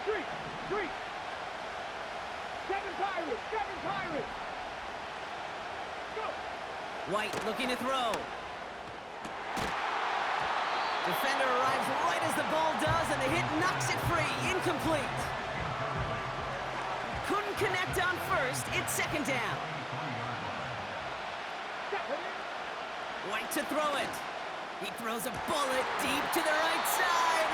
Three. Seven Pirates. Go. White looking to throw. Defender arrives right as the ball does, and the hit knocks it free. Incomplete. Couldn't connect on first. It's second down. White to throw it. He throws a bullet deep to the right side.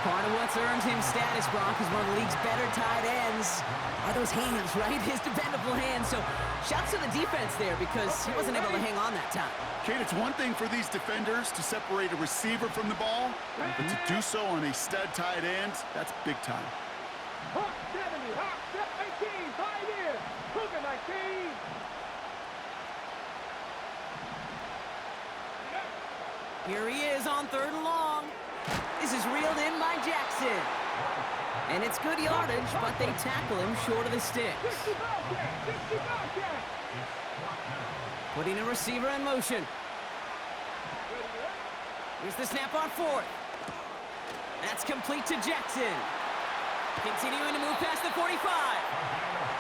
Part of what's earned him status, Brock, is one of the league's better tight ends. Are those hands, right? His dependable hands. So shouts to the defense there because he wasn't able to hang on that time. Kate, it's one thing for these defenders to separate a receiver from the ball, but to do so on a stud tight end, that's big time. Hawk 70, Hawk 18, 5 years. Cougar 19. Here he is on third and long. This is reeled in by Jackson. And it's good yardage, but they tackle him short of the sticks. 60 Bobcat. Putting a receiver in motion. Here's the snap on fourth. That's complete to Jackson. Continuing to move past the 45.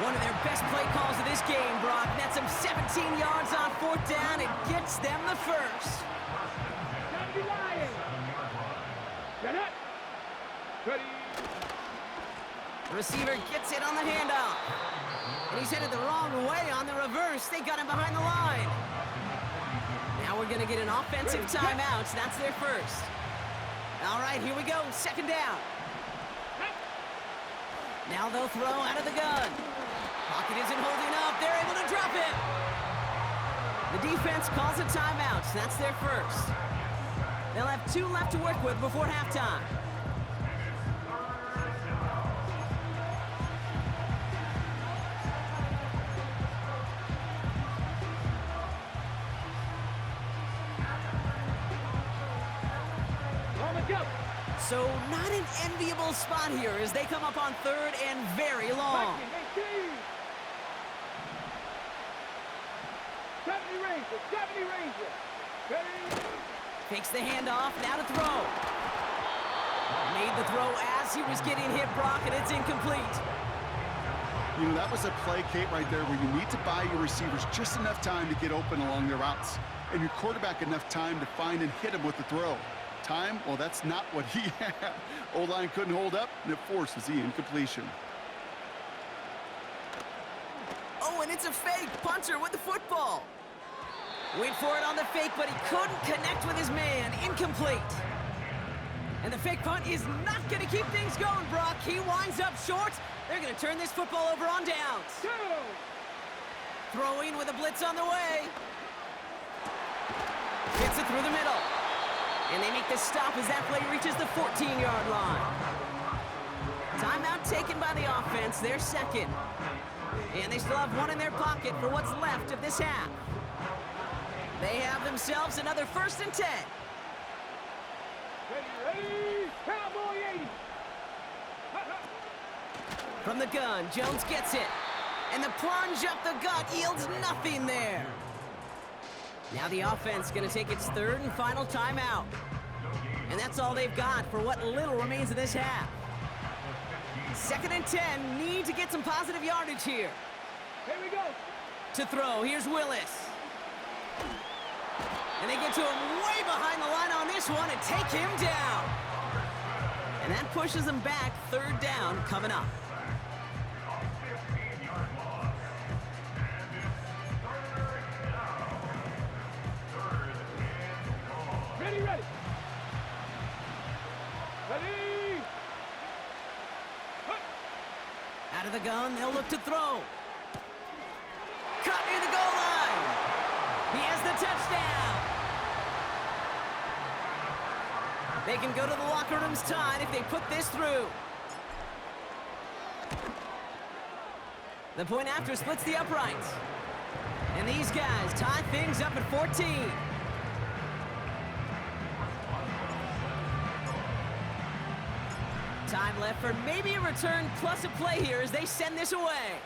One of their best play calls of this game, Brock. Nets them 17 yards on fourth down. It gets them the first. Lions. Get it. Ready. Receiver gets it on the handoff. And he's headed the wrong way on the reverse. They got him behind the line. Now we're going to get an offensive timeout. That's their first. All right, here we go. Second down. Now they'll throw out of the gun. Pocket isn't holding up. They're able to drop it. The defense calls a timeout. That's their first. They'll have 2 left to work with before halftime. So not an enviable spot here as they come up on third and very long. 70 Ranger. Ready. Takes the handoff, now to throw. Made the throw as he was getting hit, Brock, and it's incomplete. You know, that was a play, Kate, right there where you need to buy your receivers just enough time to get open along their routes, and your quarterback enough time to find and hit him with the throw. Time? Well, that's not what he had. O-line couldn't hold up, and it forces the incompletion. Oh, and it's a fake. Punter with the football. Wait for it on the fake, but he couldn't connect with his man. Incomplete. And the fake punt is not going to keep things going, Brock. He winds up short. They're going to turn this football over on downs. Throwing with a blitz on the way. Gets it through the middle. And they make the stop as that play reaches the 14-yard line. Timeout taken by the offense, their second. And they still have one in their pocket for what's left of this half. They have themselves another 1st and 10. Ready, Cowboy 80. From the gun, Jones gets it. And the plunge up the gut yields nothing there. Now the offense going to take its 3rd and final timeout. And that's all they've got for what little remains of this half. 2nd and 10, need to get some positive yardage here. Here we go. To throw, here's Willis. And they get to him way behind the line on this one and take him down. And that pushes them back, 3rd down coming up. Ready. Out of the gun, they'll look to throw. Caught near the goal line. He has the touchdown. They can go to the locker rooms tied if they put this through. The point after splits the uprights. And these guys tie things up at 14. Time left for maybe a return plus a play here as they send this away.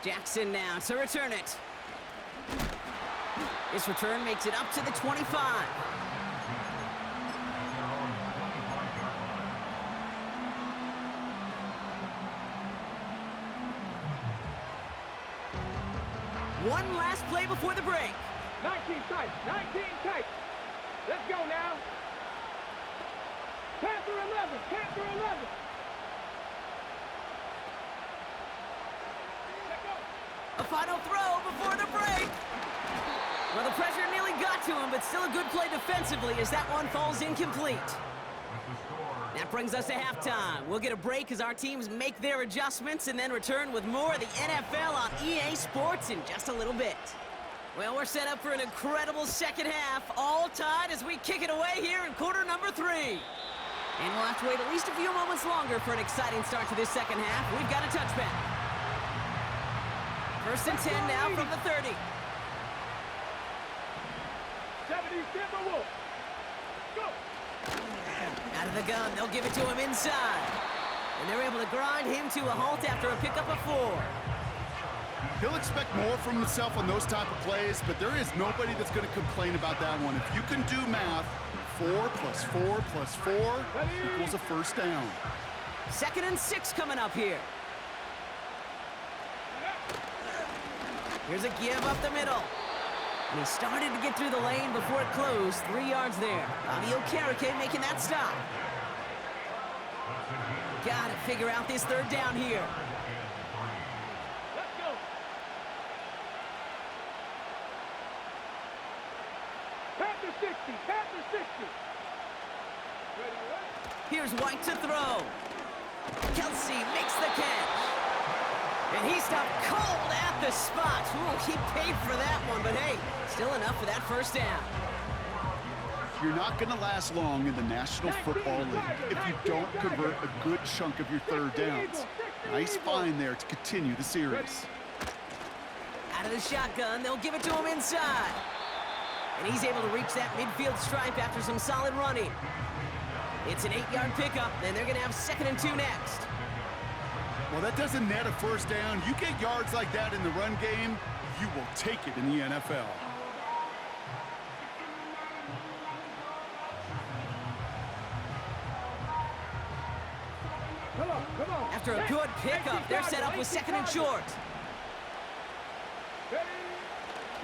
Jackson now to return it. This return makes it up to the 25. One last play before the break. 19 tight. 19 tight. Let's go now. Panther 11. Panther 11. Let go. A final throw before the break. Well, the pressure nearly got to him, but still a good play defensively as that one falls incomplete. That brings us to halftime. We'll get a break as our teams make their adjustments and then return with more of the NFL on EA Sports in just a little bit. Well, we're set up for an incredible second half, all tied as we kick it away here in quarter number 3. And we'll have to wait at least a few moments longer for an exciting start to this second half. We've got a touchback. First and 10 now from the 30. 70 Timberwolves. Go. Out of the gun, they'll give it to him inside. And they're able to grind him to a halt after a pickup of 4. He'll expect more from himself on those type of plays, but there is nobody that's going to complain about that one. If you can do math, 4 plus 4 plus 4 equals a first down. Second and 6 coming up here. Here's a give up the middle. And he started to get through the lane before it closed. 3 yards there. Bobby Okereke making that stop. Got to figure out this third down here. Let's go. Panther 60. Panther 60. Ready, right? Here's White to throw. Kelsey makes the catch. And he stopped cold at the spot. Ooh, he paid for that one, but hey, still enough for that first down. You're not going to last long in the National Football League if you don't convert a good chunk of your third downs. Nice find there to continue the series. Out of the shotgun, they'll give it to him inside. And he's able to reach that midfield stripe after some solid running. It's an 8-yard pickup, and they're going to have second and 2 next. Well, that doesn't net a first down. You get yards like that in the run game, you will take it in the NFL. Come on. After a good pickup, they're set up with second and short. Ready?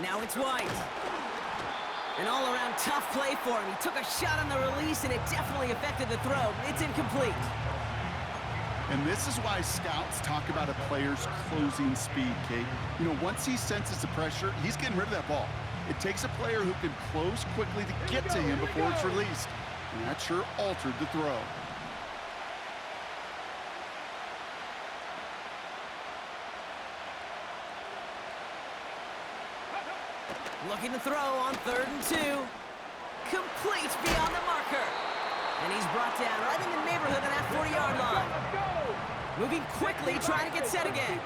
Now it's White. An all-around tough play for him. He took a shot on the release, and it definitely affected the throw. It's incomplete. And this is why scouts talk about a player's closing speed, Kate. You know, once he senses the pressure, he's getting rid of that ball. It takes a player who can close quickly to get to him before it's released. And that sure altered the throw. Looking to throw on third and 2. Complete beyond the marker. And he's brought down right in the neighborhood of that 40-yard line. Let's go. Moving quickly, trying to get set again.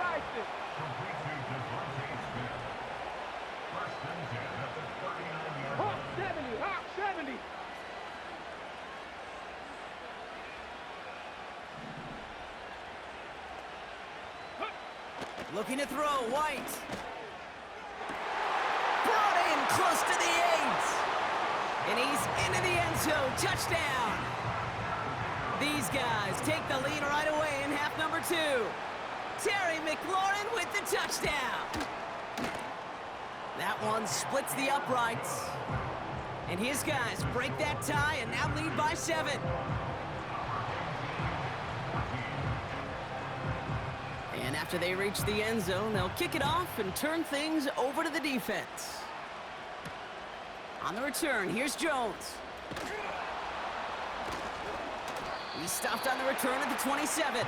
Hawk 70. Hawk 70. Looking to throw, White. Brought in close to the 8. And he's into the end zone. Touchdown. These guys take the lead right away in half number 2. Terry McLaurin with the touchdown. That one splits the uprights. And his guys break that tie and now lead by 7. And after they reach the end zone, they'll kick it off and turn things over to the defense. On the return, here's Jones. He stopped on the return at the 27.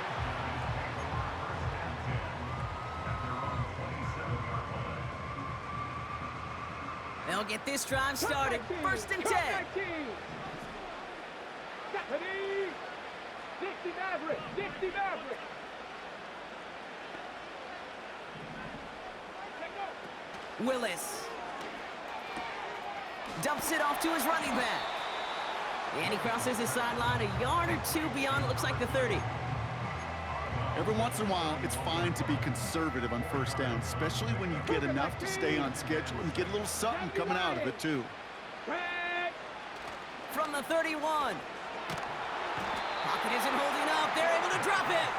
They'll get this drive started. First and 10. Ready? 60 Maverick. 60 Maverick. Willis dumps it off to his running back. And he crosses his sideline a yard or 2 beyond, it looks like the 30. Every once in a while, it's fine to be conservative on first down, especially when you get enough to stay on schedule and get a little something coming out of it, too. From the 31. Pocket isn't holding up. They're able to drop it.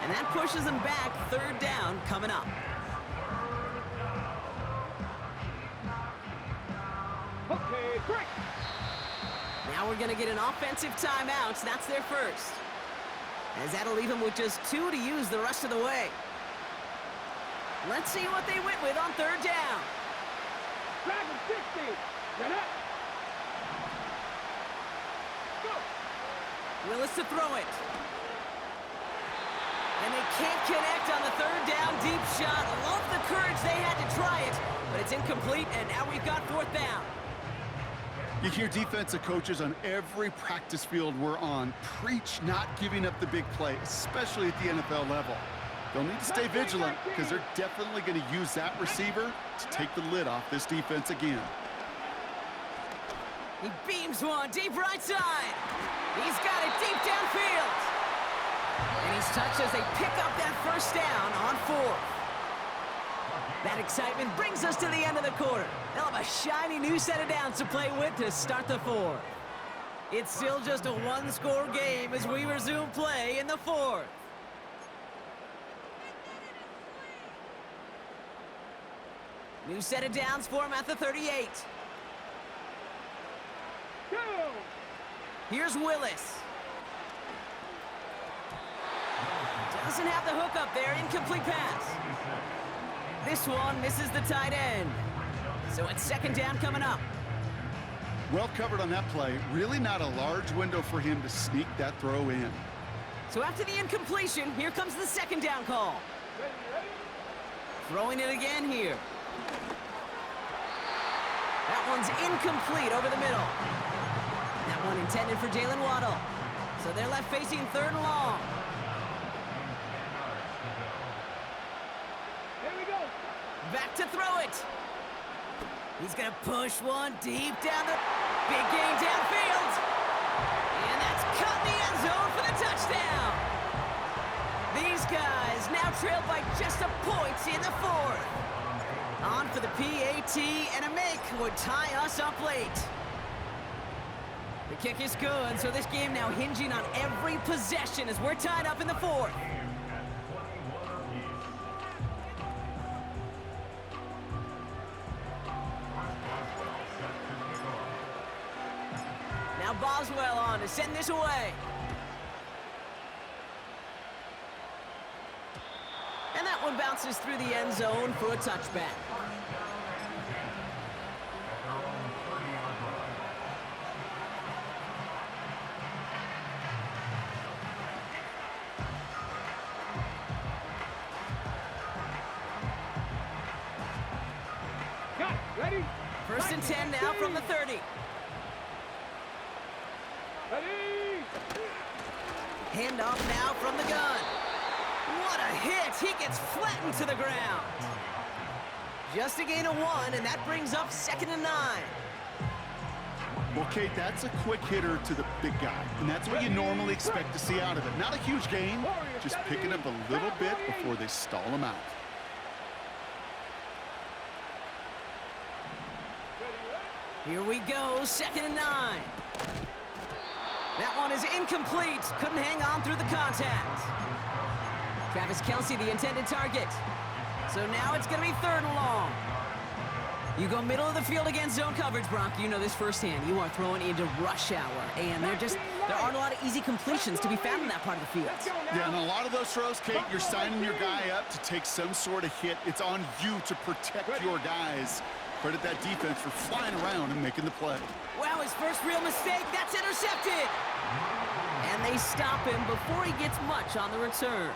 And that pushes them back. Third down coming up. Okay, break. Now we're going to get an offensive timeout. That's their first. As that'll leave them with just 2 to use the rest of the way. Let's see what they went with on third down. Dragon 60. Get up. Go. Willis to throw it. And they can't connect on the third down deep shot. Love the courage they had to try it, but it's incomplete, and now we've got fourth down. You hear defensive coaches on every practice field we're on preach not giving up the big play, especially at the NFL level. They'll need to stay vigilant because they're definitely going to use that receiver to take the lid off this defense again. He beams one deep right side. He's got it deep downfield. And he's touched as they pick up that first down on fourth. That excitement brings us to the end of the quarter. They'll have a shiny new set of downs to play with to start the fourth. It's still just a one-score game as we resume play in the fourth. New set of downs for him at the 38. Go. Here's Willis. Doesn't have the hook up there. Incomplete pass. This one misses the tight end. So it's second down coming up. Well covered on that play. Really not a large window for him to sneak that throw in. So after the incompletion, here comes the second down call. Ready, ready. Throwing it again here. That one's incomplete over the middle. That one intended for Jalen Waddle. So they're left facing third and long. Here we go. Back to throw it. He's going to push one deep down the big game downfield. And that's caught in the end zone for the touchdown. These guys now trailed by just a point in the fourth. On for the PAT, and a make would tie us up late. The kick is good, so this game now hinging on every possession as we're tied up in the fourth. Now Boswell on to send this away. And that one bounces through the end zone for a touchback. Got it. Ready. First and 10 now from the 30. Ready. Handoff now from the gun. What a hit! He gets flattened to the ground. Just a gain of 1, and that brings up second and 9. Well, Kate, that's a quick hitter to the big guy, and that's what you normally expect to see out of it. Not a huge gain, just picking up a little bit before they stall him out. Here we go, second and 9. That one is incomplete. Couldn't hang on through the contact. Travis Kelce, the intended target. So now it's going to be third and long. You go middle of the field against zone coverage, Bronk. You know this firsthand. You are throwing into rush hour, and there aren't a lot of easy completions to be found in that part of the field. Yeah, and a lot of those throws, Kate, you're signing your guy up to take some sort of hit. It's on you to protect your guys. Credit that defense for flying around and making the play. Wow, his first real mistake. That's intercepted. And they stop him before he gets much on the return.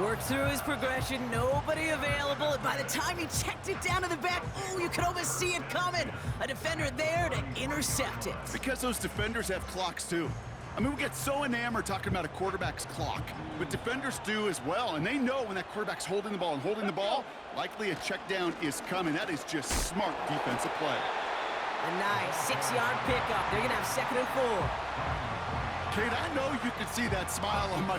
Worked through his progression, nobody available, and by the time he checked it down to the back, oh, you could almost see it coming. A defender there to intercept it. Because those defenders have clocks too. I mean, we get so enamored talking about a quarterback's clock, but defenders do as well, and they know when that quarterback's holding the ball and holding the ball, likely a check down is coming. That is just smart defensive play. A nice 6-yard pickup. They're going to have second and 4. Kate, I know you can see that smile on my